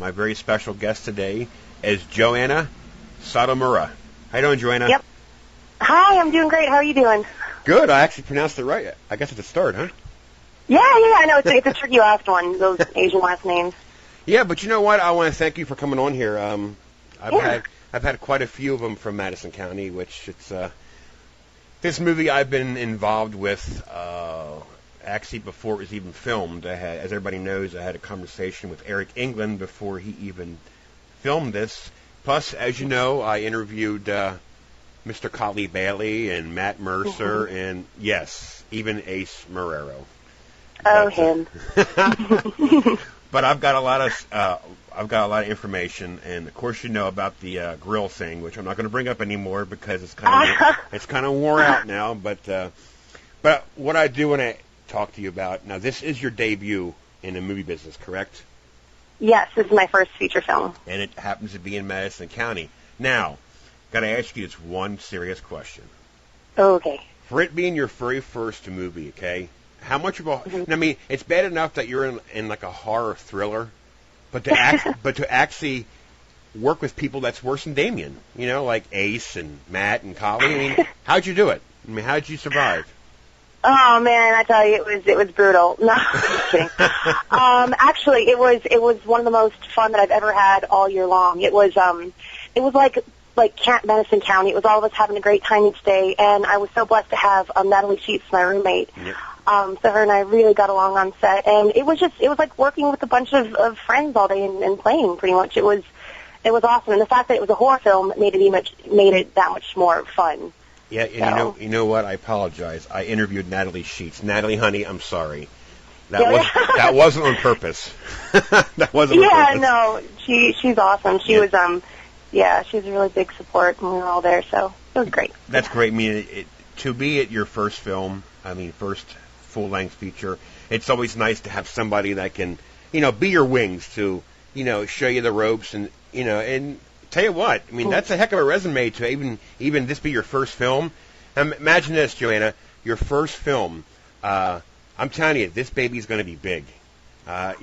My very special guest today is Joanna Sotomura. How you doing, Joanna? Yep. Hi, I'm doing great. How are you doing? Good. I actually pronounced it right. I guess it's a start, huh? Yeah, I know. It's a tricky last one, those Asian last names. Yeah, but you know what? I want to thank you for coming on here. I've had quite a few of them from Madison County, which it's this movie I've been involved with actually before it was even filmed. As everybody knows, I had a conversation with Eric England before he even filmed this. Plus, as you know, I interviewed Mr. Collie Bailey and Matt Mercer, and yes, even Ace Marrero. Oh, him. But I've got a lot of information, and of course you know about the grill thing, which I'm not going to bring up anymore because it's kind of wore out now. But what I do want to talk to you about now, this is your debut in the movie business, correct? Yes, this is my first feature film, and it happens to be in Madison County. Now, got to ask you this one serious question. Okay. For it being your very first movie, okay? How much of a? I mean, it's bad enough that you're in like a horror thriller, but to actually work with people that's worse than Damien, you know, like Ace and Matt and Collie. I mean, how'd you do it? I mean, how'd you survive? Oh man, I tell you, it was brutal. No, I'm just kidding. Actually, it was one of the most fun that I've ever had all year long. It was like Madison County. It was all of us having a great time each day, and I was so blessed to have Natalie Sheets, my roommate. Yep. So her and I really got along on set, and it was like working with a bunch of friends all day and playing pretty much. It was awesome, and the fact that it was a horror film made it that much more fun. Yeah, and you know what? I apologize. I interviewed Natalie Sheets. Natalie, honey, I'm sorry. That wasn't on purpose. That wasn't on purpose. Yeah, no, she's awesome. She was she's a really big support, and we were all there, so it was great. That's great. I mean, to be at your first film, first full-length feature, it's always nice to have somebody that can, be your wings to, show you the ropes and tell you what, I mean, that's a heck of a resume to even this be your first film. Imagine this, Joanna, your first film. I'm telling you, this baby's going to be big. Yeah.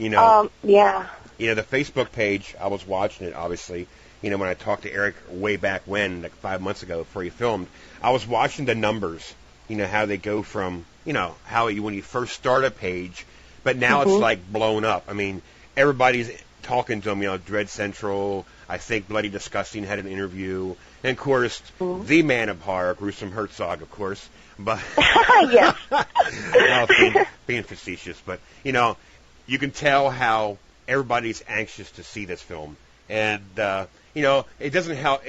The Facebook page, I was watching it, obviously. When I talked to Eric way back when, like 5 months ago before he filmed, I was watching the numbers, how they go from, when you first start a page, but now it's like blown up. I mean, everybody's talking to him, Dread Central, I think Bloody Disgusting had an interview, and of course, the man of horror, Gruesome Herzog, of course, but yes. being facetious, but, you can tell how everybody's anxious to see this film. And, it doesn't help.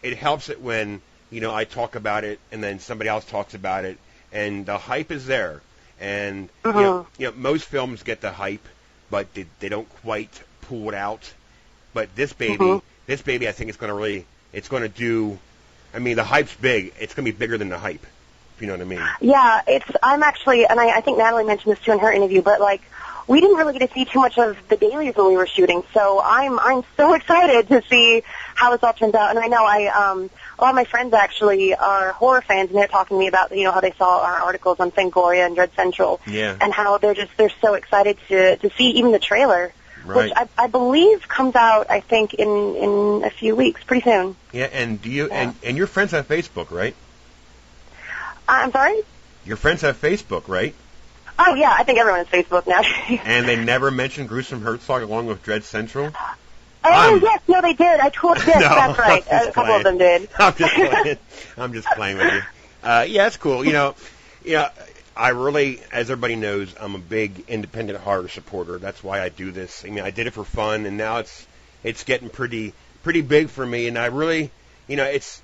It helps it when, I talk about it and then somebody else talks about it and the hype is there. And, most films get the hype, but they don't quite pull it out. But this baby, I think it's going to do, the hype's big. It's going to be bigger than the hype, if you know what I mean. Yeah, I'm actually, and I think Natalie mentioned this too in her interview, but we didn't really get to see too much of the dailies when we were shooting, so I'm so excited to see how this all turns out. And I know a lot of my friends actually are horror fans, and they're talking to me about how they saw our articles on Fangoria and Dread Central, and how they're so excited to see even the trailer, which I believe comes out I think in a few weeks, pretty soon. Yeah, and and your friends have Facebook, right? I'm sorry? Your friends have Facebook, right? Oh, yeah, I think everyone has Facebook now. And they never mentioned Gruesome Herzog along with Dread Central? Oh, yes, no, they did. I totally did. No, that's right. A couple of them did. I'm just playing with you. Yeah, it's cool. I really, as everybody knows, I'm a big independent horror supporter. That's why I do this. I did it for fun, and now it's getting pretty big for me. And I really, it's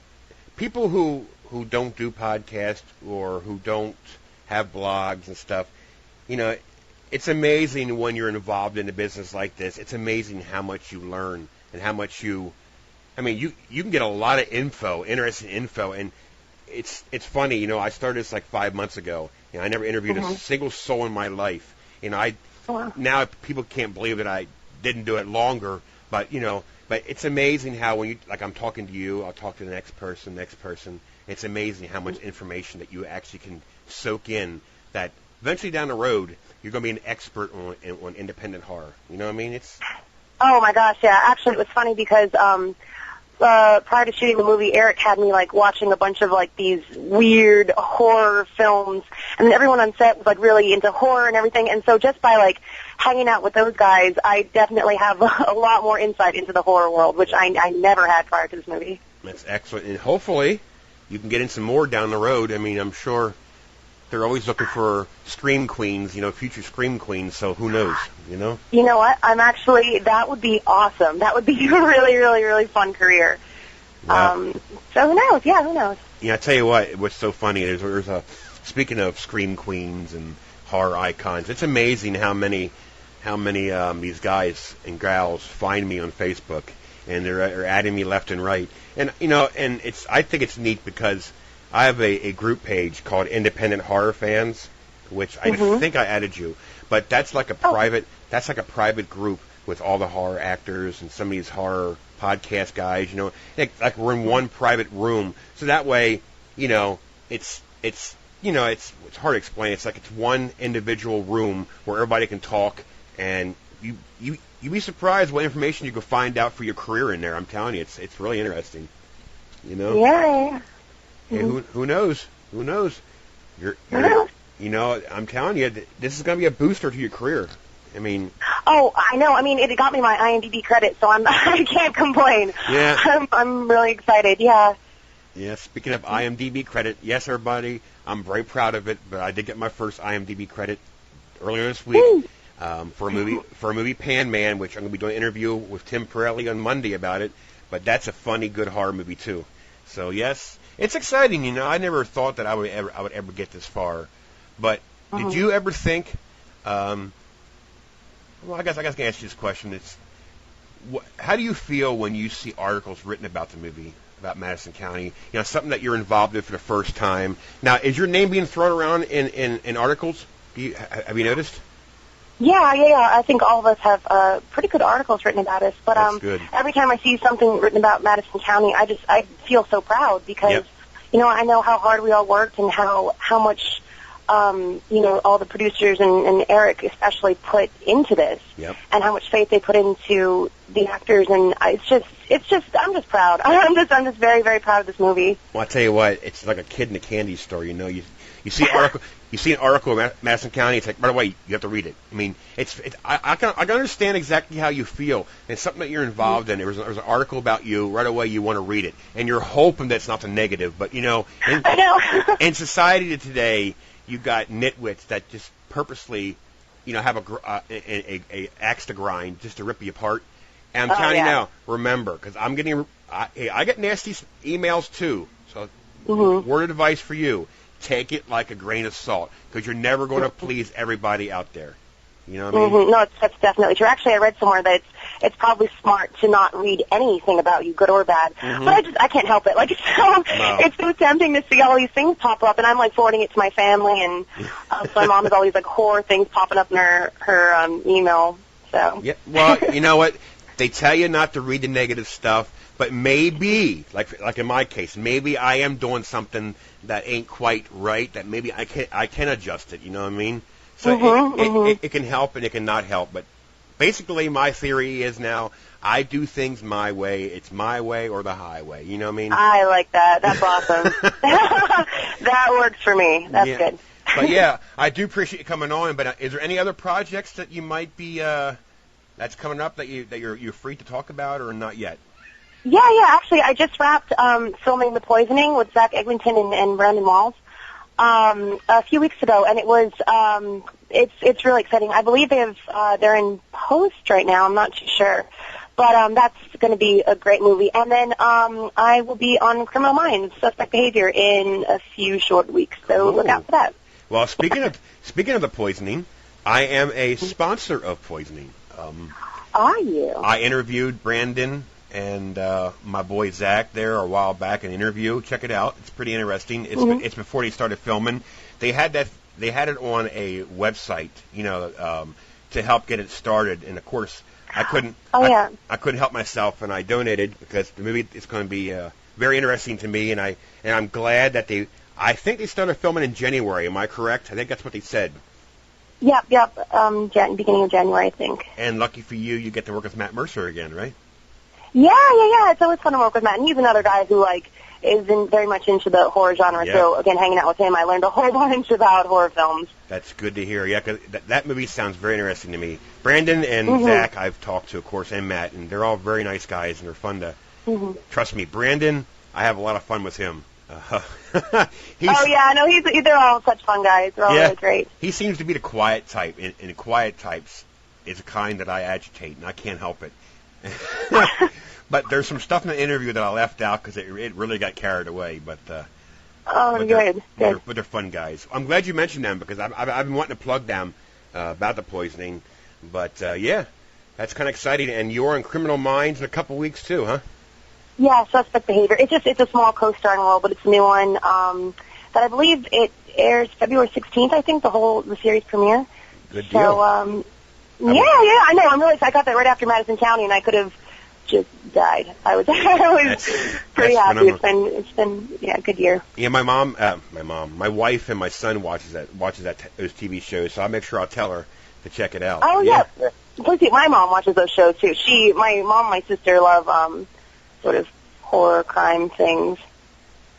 people who don't do podcasts or who don't have blogs and stuff. It's amazing when you're involved in a business like this. It's amazing how much you learn and how much you can get a lot of interesting info, and it's funny. I started this like 5 months ago. I never interviewed a single soul in my life. Now people can't believe that I didn't do it longer, but it's amazing how when I'm talking to you, I'll talk to the next person. It's amazing how much information that you actually can soak in that eventually down the road, you're going to be an expert on independent horror. You know what I mean? Oh my gosh, yeah. Actually, it was funny because prior to shooting the movie, Eric had me like watching a bunch of like these weird horror films, and everyone on set was like really into horror and everything. And so just by like hanging out with those guys, I definitely have a lot more insight into the horror world, which I never had prior to this movie. That's excellent, and hopefully you can get in some more down the road. I mean, I'm sure they're always looking for scream queens, future scream queens. So who knows, You know what? That would be awesome. That would be a really, really, really fun career. Well, so who knows? Yeah, who knows? Yeah, I tell you what, what's so funny, speaking of scream queens and horror icons, it's amazing how many these guys and gals find me on Facebook, and they're adding me left and right. And, and I think it's neat because I have a group page called Independent Horror Fans, which I think I added you, but that's like a private group with all the horror actors and some of these horror podcast guys. Like we're in one private room, so that way, it's hard to explain. It's like it's one individual room where everybody can talk, and you'd be surprised what information you can find out for your career in there. I'm telling you, it's really interesting. Yeah. Hey, who knows? Who knows? I'm telling you, this is going to be a booster to your career. I mean. Oh, I know. I mean, it got me my IMDb credit, so I can't complain. Yeah. I'm really excited. Yeah. Yeah. Speaking of IMDb credit, yes, everybody, I'm very proud of it. But I did get my first IMDb credit earlier this week for a movie Pan Man, which I'm going to be doing an interview with Tim Pirelli on Monday about it. But that's a funny, good horror movie too. So yes. It's exciting, I never thought that I would ever get this far. But did you ever think? Well, I guess I can ask you this question. How do you feel when you see articles written about the movie, about Madison County? Something that you're involved in for the first time. Now, is your name being thrown around in articles? Have you noticed? Yeah. I think all of us have pretty good articles written about us. But That's good. Every time I see something written about Madison County, I feel so proud because I know how hard we all worked and how much all the producers and Eric especially put into this, and how much faith they put into the actors, and I'm just proud. I'm just very, very proud of this movie. Well, I tell you what, it's like a kid in a candy store. You see an article in Madison County. It's like right away you have to read it. I mean, I can understand exactly how you feel. It's something that you're involved in. There was an article about you right away. You want to read it, and you're hoping that's not the negative. But I know. In society today, you got nitwits that just purposely, have a axe to grind just to rip you apart. And I'm telling you now, remember, because I get nasty emails too. So, word of advice for you. Take it like a grain of salt, because you're never going to please everybody out there. You know what I mean? No, that's definitely true. Actually, I read somewhere that it's probably smart to not read anything about you, good or bad. But I can't help it. Like it's so tempting to see all these things pop up, and I'm like forwarding it to my family, and so my mom has all these like horror things popping up in her email. So yeah, well, you know what? They tell you not to read the negative stuff. But maybe, like in my case, maybe I am doing something that ain't quite right. That maybe I can adjust it. You know what I mean? So it can help and it can not help. But basically, my theory is now I do things my way. It's my way or the highway. You know what I mean? I like that. That's awesome. That works for me. That's good. But yeah, I do appreciate you coming on. But is there any other projects that you might be that's coming up that you're free to talk about or not yet? Yeah. Actually, I just wrapped filming The Poisoning with Zach Eglinton and Brandon Walls a few weeks ago, and it was it's really exciting. I believe they're in post right now. I'm not too sure, but that's going to be a great movie. And then I will be on Criminal Minds, Suspect Behavior, in a few short weeks. So look out for that. Well, speaking of The Poisoning, I am a sponsor of Poisoning. Are you? I interviewed Brandon and my boy Zach there a while back, an interview. Check it out; it's pretty interesting. It's before they started filming. They had it on a website, to help get it started. And of course, I couldn't. I couldn't help myself, and I donated because the movie is going to be very interesting to me. And I'm glad that I think they started filming in January. Am I correct? I think that's what they said. Yep. Beginning of January, I think. And lucky for you, you get to work with Matt Mercer again, right? Yeah. It's always fun to work with Matt, and he's another guy who very much into the horror genre. Yep. So again, hanging out with him, I learned a whole bunch about horror films. That's good to hear. Yeah, 'cause that movie sounds very interesting to me. Brandon and Zach, I've talked to, of course, and Matt, and they're all very nice guys, and they're fun to. Trust me, Brandon, I have a lot of fun with him. They're all such fun guys. They're all really great. He seems to be the quiet type, and quiet types is a kind that I agitate, and I can't help it. But there's some stuff in the interview that I left out because it really got carried away. But good. But they're fun guys. I'm glad you mentioned them because I've been wanting to plug them about the poisoning. But that's kind of exciting. And you're in Criminal Minds in a couple weeks too, huh? Yeah, Suspect Behavior. It's a small co-starring role, but it's a new one that I believe it airs February 16th. I think the series premiere. Good deal. So I know. I'm really excited. I got that right after Madison County, and I could have just died. I was pretty happy. It's been a good year. Yeah, my wife and my son watches those TV shows, so I'll make sure I'll tell her to check it out. Oh yeah. Plus, my mom watches those shows too. My mom and my sister love sort of horror crime things.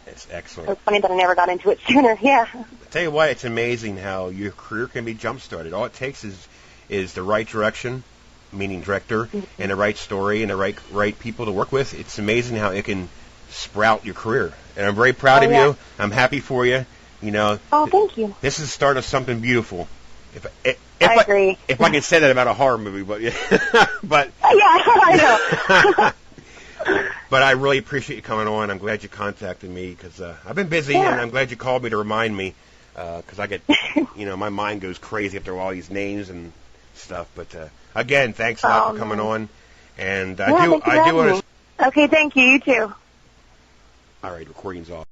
It's excellent. So it's funny that I never got into it sooner. Yeah. I tell you what, it's amazing how your career can be jump started. All it takes is the right direction, meaning director, and the right story and the right people to work with. It's amazing how it can sprout your career. And I'm very proud of you. I'm happy for you. You know. Oh, thank you. This is the start of something beautiful. I agree. If I can say that about a horror movie, but I know. But I really appreciate you coming on. I'm glad you contacted me because I've been busy, and I'm glad you called me to remind me because I get, my mind goes crazy after all these names and stuff. But again, thanks a lot for coming on. And I do want to. Okay, thank you. You too. All right, recording's off.